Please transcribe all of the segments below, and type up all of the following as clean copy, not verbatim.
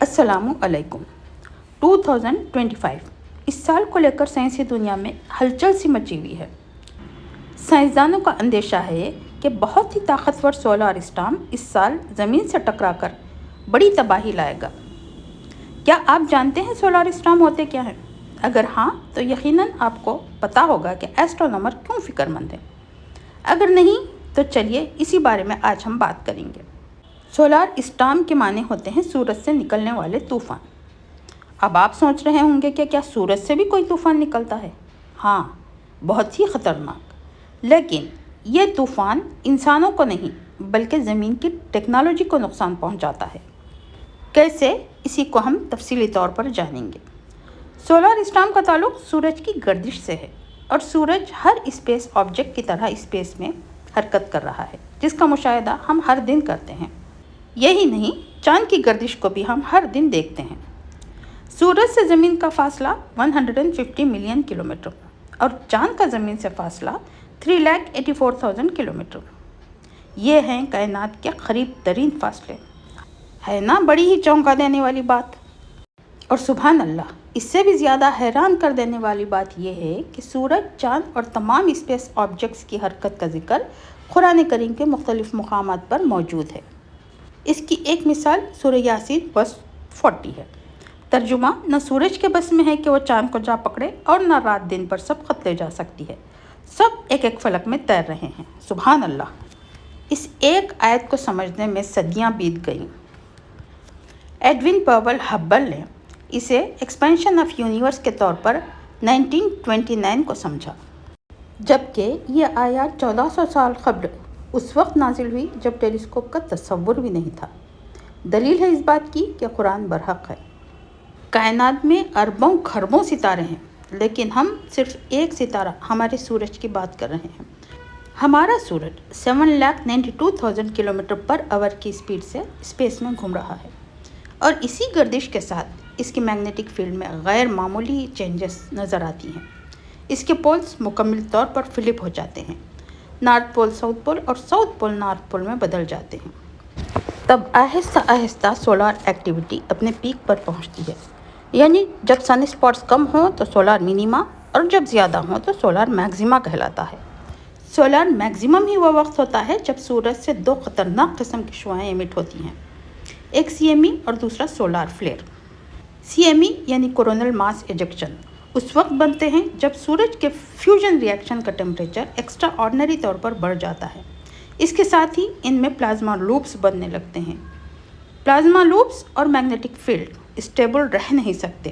السلام علیکم۔ 2025 اس سال کو لے کر سائنسی دنیا میں ہلچل سی مچی ہوئی ہے۔ سائنسدانوں کا اندیشہ ہے کہ بہت ہی طاقتور سولار اسٹارم اس سال زمین سے ٹکرا کر بڑی تباہی لائے گا۔ کیا آپ جانتے ہیں سولار اسٹارم ہوتے کیا ہیں؟ اگر ہاں تو یقیناً آپ کو پتہ ہوگا کہ ایسٹرونامر کیوں فکر مند ہیں۔ اگر نہیں تو چلیے اسی بارے میں آج ہم بات کریں گے۔ سولار اسٹارم کے معنی ہوتے ہیں سورج سے نکلنے والے طوفان۔ اب آپ سوچ رہے ہوں گے کہ کیا سورج سے بھی کوئی طوفان نکلتا ہے؟ ہاں، بہت ہی خطرناک۔ لیکن یہ طوفان انسانوں کو نہیں بلکہ زمین کی ٹیکنالوجی کو نقصان پہنچاتا ہے۔ کیسے؟ اسی کو ہم تفصیلی طور پر جانیں گے۔ سولار اسٹارم کا تعلق سورج کی گردش سے ہے اور سورج ہر اسپیس آبجیکٹ کی طرح اسپیس میں حرکت کر رہا ہے، جس کا مشاہدہ ہم ہر دن کرتے ہیں۔ یہی نہیں، چاند کی گردش کو بھی ہم ہر دن دیکھتے ہیں۔ سورج سے زمین کا فاصلہ 150 ملین کلومیٹر اور چاند کا زمین سے فاصلہ 3,84,000 کلومیٹر۔ یہ ہیں کائنات کے قریب ترین فاصلے۔ ہے نا بڑی ہی چونکا دینے والی بات؟ اور سبحان اللہ، اس سے بھی زیادہ حیران کر دینے والی بات یہ ہے کہ سورج، چاند اور تمام اسپیس آبجیکٹس کی حرکت کا ذکر قرآن کریم کے مختلف مقامات پر موجود ہے۔ اس کی ایک مثال سورہ یاسین بس 40 ہے۔ ترجمہ: نہ سورج کے بس میں ہے کہ وہ چاند کو جا پکڑے اور نہ رات دن پر سبقت لے جا سکتی ہے، سب ایک ایک فلک میں تیر رہے ہیں۔ سبحان اللہ! اس ایک آیت کو سمجھنے میں صدیاں بیت گئیں۔ ایڈوین پاول ہبل نے اسے ایکسپینشن آف یونیورس کے طور پر 1929 کو سمجھا، جبکہ یہ آیات 1400 سال قبل اس وقت نازل ہوئی جب ٹیلیسکوپ کا تصور بھی نہیں تھا۔ دلیل ہے اس بات کی کہ قرآن برحق ہے۔ کائنات میں اربوں کھربوں ستارے ہیں، لیکن ہم صرف ایک ستارہ، ہمارے سورج کی بات کر رہے ہیں۔ ہمارا سورج 7,92,000 کلومیٹر پر آور کی اسپیڈ سے اسپیس میں گھوم رہا ہے، اور اسی گردش کے ساتھ اس کی میگنیٹک فیلڈ میں غیر معمولی چینجز نظر آتی ہیں۔ اس کے پولز مکمل طور پر فلپ ہو جاتے ہیں، نارتھ پول ساؤتھ پول اور ساؤتھ پول نارتھ پول میں بدل جاتے ہیں۔ تب آہستہ آہستہ سولار ایکٹیویٹی اپنے پیک پر پہنچتی ہے، یعنی جب سن اسپاٹس کم ہوں تو سولار منیما اور جب زیادہ ہوں تو سولار میگزیما کہلاتا ہے۔ سولار میگزیمم ہی وہ وقت ہوتا ہے جب سورج سے دو خطرناک قسم کی شعاعیں ایمٹ ہوتی ہیں، ایک CME اور دوسرا سولار فلیئر۔ CME یعنی کورونل ماس ایجیکشن اس وقت بنتے ہیں جب سورج کے فیوژن ری ایکشن کا ٹیمپریچر ایکسٹرا آرڈنری طور پر بڑھ جاتا ہے۔ اس کے ساتھ ہی ان میں پلازما لوپس بننے لگتے ہیں۔ پلازما لوپس اور میگنیٹک فیلڈ اسٹیبل رہ نہیں سکتے۔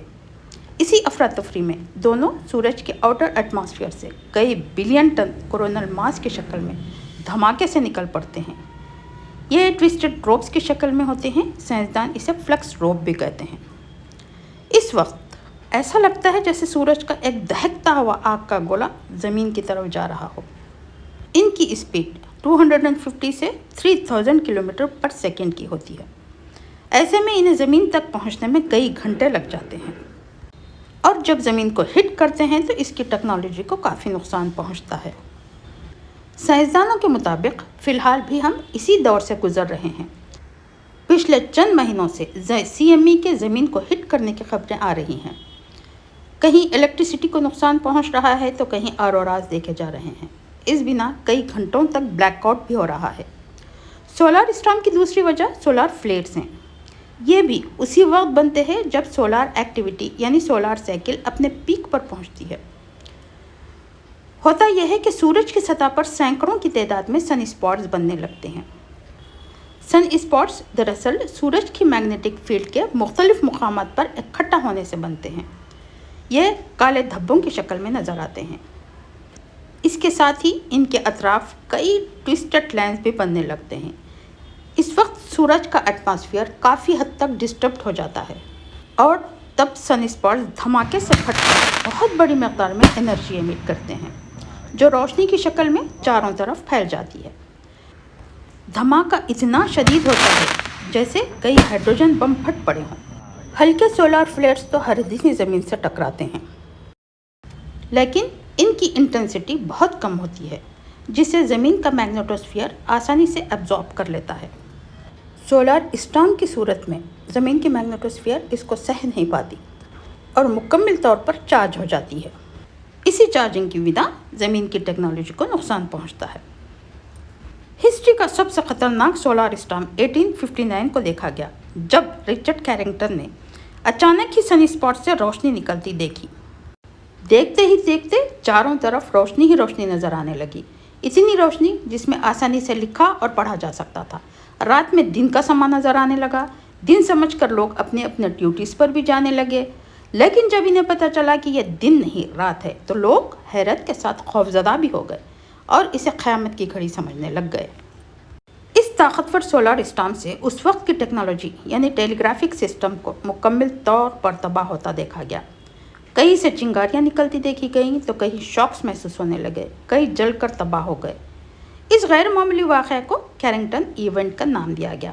اسی افراتفری میں دونوں سورج کے آؤٹر ایٹماسفیئر سے کئی بلین ٹن کورونل ماس کی شکل میں دھماکے سے نکل پڑتے ہیں۔ یہ ٹویسٹڈ ڈراپس کی شکل میں ہوتے ہیں، سائنسدان اسے فلکس ڈراپ بھی کہتے ہیں۔ اس وقت ایسا لگتا ہے جیسے سورج کا ایک دہکتا ہوا آگ کا گولا زمین کی طرف جا رہا ہو۔ ان کی اسپیڈ 250 سے 3000 کلومیٹر پر سیکنڈ کی ہوتی ہے۔ ایسے میں انہیں زمین تک پہنچنے میں کئی گھنٹے لگ جاتے ہیں، اور جب زمین کو ہٹ کرتے ہیں تو اس کی ٹیکنالوجی کو کافی نقصان پہنچتا ہے۔ سائنسدانوں کے مطابق فی الحال بھی ہم اسی دور سے گزر رہے ہیں۔ پچھلے چند مہینوں سے CME کے زمین کو ہٹ کرنے کی خبریں آ رہی ہیں۔ کہیں الیکٹریسٹی کو نقصان پہنچ رہا ہے تو کہیں آروراز دیکھے جا رہے ہیں۔ اس بنا کئی گھنٹوں تک بلیک آؤٹ بھی ہو رہا ہے۔ سولار اسٹارم کی دوسری وجہ سولار فلیئرز ہیں۔ یہ بھی اسی وقت بنتے ہیں جب سولار ایکٹیویٹی یعنی سولار سائیکل اپنے پیک پر پہنچتی ہے۔ ہوتا یہ ہے کہ سورج کی سطح پر سینکڑوں کی تعداد میں سن اسپاٹس بننے لگتے ہیں۔ سن اسپاٹس دراصل سورج کی میگنیٹک فیلڈ کے مختلف مقامات پر اکٹھا ہونے سے بنتے ہیں۔ یہ کالے دھبوں کی شکل میں نظر آتے ہیں۔ اس کے ساتھ ہی ان کے اطراف کئی ٹویسٹڈ لائنز بھی بننے لگتے ہیں۔ اس وقت سورج کا ایٹماسفیئر کافی حد تک ڈسٹربڈ ہو جاتا ہے، اور تب سن اسپاٹس دھماکے سے پھٹ کر بہت بڑی مقدار میں انرجی ایمٹ کرتے ہیں، جو روشنی کی شکل میں چاروں طرف پھیل جاتی ہے۔ دھماکہ اتنا شدید ہوتا ہے جیسے کئی ہائیڈروجن بم پھٹ پڑے ہوں۔ ہلکے سولار فلیئرز تو ہر دن ہی زمین سے ٹکراتے ہیں، لیکن ان کی انٹینسٹی بہت کم ہوتی ہے، جسے زمین کا میگنیٹوسفیئر آسانی سے ایبزارب کر لیتا ہے۔ سولار اسٹارم کی صورت میں زمین کی میگنیٹوسفیئر اس کو سہ نہیں پاتی اور مکمل طور پر چارج ہو جاتی ہے۔ اسی چارجنگ کی وجہ زمین کی ٹیکنالوجی کو نقصان پہنچتا ہے۔ ہسٹری کا سب سے خطرناک سولار اسٹارم 1859 کو دیکھا گیا، جب رچرڈ کیرنگٹن نے اچانک ہی سن اسپاٹ سے روشنی نکلتی دیکھی۔ دیکھتے ہی دیکھتے چاروں طرف روشنی ہی روشنی نظر آنے لگی، اتنی روشنی جس میں آسانی سے لکھا اور پڑھا جا سکتا تھا۔ رات میں دن کا سما نظر آنے لگا، دن سمجھ کر لوگ اپنے اپنے ڈیوٹیز پر بھی جانے لگے، لیکن جب انہیں پتہ چلا کہ یہ دن نہیں رات ہے تو لوگ حیرت کے ساتھ خوفزدہ بھی ہو گئے اور اسے قیامت کی گھڑی سمجھنے لگ گئے۔ اس طاقتور سولار اسٹارم سے اس وقت کی ٹیکنالوجی یعنی ٹیلی گرافک سسٹم کو مکمل طور پر تباہ ہوتا دیکھا گیا۔ کئی سے چنگاریاں نکلتی دیکھی گئیں تو کئی شاکس محسوس ہونے لگے، کئی جل کر تباہ ہو گئے۔ اس غیر معمولی واقعے کو کیرنگٹن ایونٹ کا نام دیا گیا۔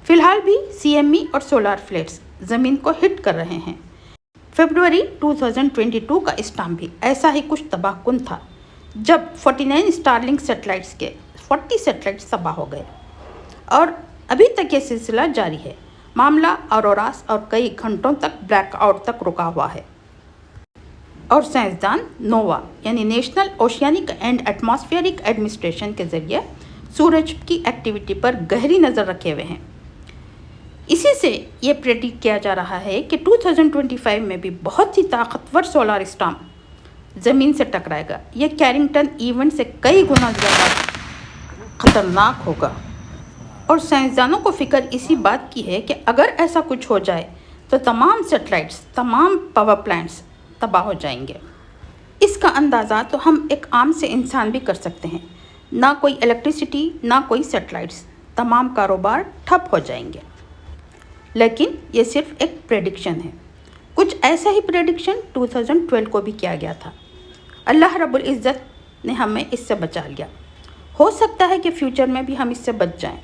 فی الحال بھی CME اور سولار فلیٹس زمین کو ہٹ کر رہے ہیں۔ فروری 2022 کا اسٹارم بھی ایسا ہی کچھ تباہ کن تھا، جب 49 اسٹارلنک سیٹلائٹس کے 40 سیٹلائٹس تباہ ہو گئے، اور ابھی تک یہ سلسلہ جاری ہے۔ معاملہ اوروراس اور کئی گھنٹوں تک بلیک آؤٹ تک رکا ہوا ہے، اور سائنسدان نووا یعنی national oceanic and atmospheric administration کے ذریعے سورج کی ایکٹیویٹی پر گہری نظر رکھے ہوئے ہیں۔ اسی سے یہ پریڈکٹ کیا جا رہا ہے کہ 2025 میں بھی بہت ہی طاقتور سولار اسٹارم زمین سے ٹکرائے گا۔ یہ کیرنگٹن ایونٹ سے کئی گنا زیادہ خطرناک ہوگا، اور سائنسدانوں کو فکر اسی بات کی ہے کہ اگر ایسا کچھ ہو جائے تو تمام سیٹلائٹس، تمام پاور پلانٹس تباہ ہو جائیں گے۔ اس کا اندازہ تو ہم ایک عام سے انسان بھی کر سکتے ہیں، نہ کوئی الیکٹریسٹی، نہ کوئی سیٹلائٹس، تمام کاروبار ٹھپ ہو جائیں گے۔ لیکن یہ صرف ایک پریڈکشن ہے۔ کچھ ایسا ہی پریڈکشن 2012 کو بھی کیا گیا تھا۔ اللہ رب العزت نے ہمیں اس سے بچا لیا۔ ہو سکتا ہے کہ فیوچر میں بھی ہم اس سے بچ جائیں۔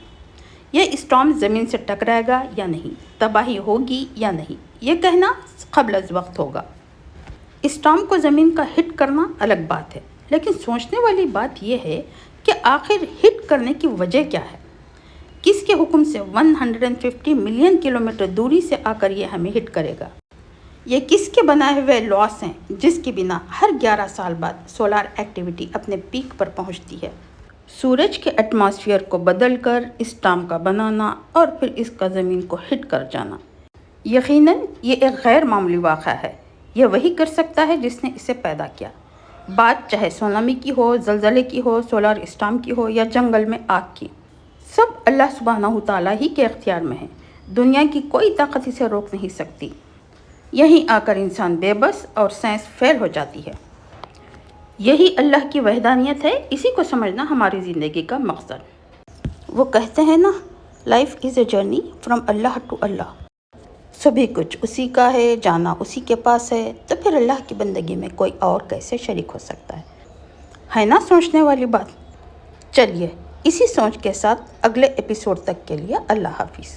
یہ اسٹارم زمین سے ٹکرائے گا یا نہیں، تباہی ہوگی یا نہیں، یہ کہنا قبل از وقت ہوگا۔ اسٹارم کو زمین کا ہٹ کرنا الگ بات ہے، لیکن سوچنے والی بات یہ ہے کہ آخر ہٹ کرنے کی وجہ کیا ہے؟ کس کے حکم سے 150 ملین کلومیٹر دوری سے آ کر یہ ہمیں ہٹ کرے گا؟ یہ کس کے بنائے ہوئے لاس ہیں جس کی بنا ہر 11 سال بعد سولار ایکٹیویٹی اپنے پیک پر پہنچتی ہے؟ سورج کے ایٹماسفیئر کو بدل کر اسٹارم کا بنانا اور پھر اس کا زمین کو ہٹ کر جانا، یقیناً یہ ایک غیر معمولی واقعہ ہے۔ یہ وہی کر سکتا ہے جس نے اسے پیدا کیا، بات چاہے سونامی کی ہو، زلزلے کی ہو، سولار اسٹارم کی ہو یا جنگل میں آگ کی۔ سب اللہ سبحانہ تعالیٰ ہی کے اختیار میں ہے، دنیا کی کوئی طاقت اسے روک نہیں سکتی۔ یہیں آ کر انسان بے بس اور سائنس فیل ہو جاتی ہے۔ یہی اللہ کی وحدانیت ہے، اسی کو سمجھنا ہماری زندگی کا مقصد۔ وہ کہتے ہیں نا، life is a journey from Allah to Allah. سبھی کچھ اسی کا ہے، جانا اسی کے پاس ہے، تو پھر اللہ کی بندگی میں کوئی اور کیسے شریک ہو سکتا ہے نا؟ سوچنے والی بات۔ چلیے اسی سوچ کے ساتھ اگلے ایپیسوڈ تک کے لیے اللہ حافظ۔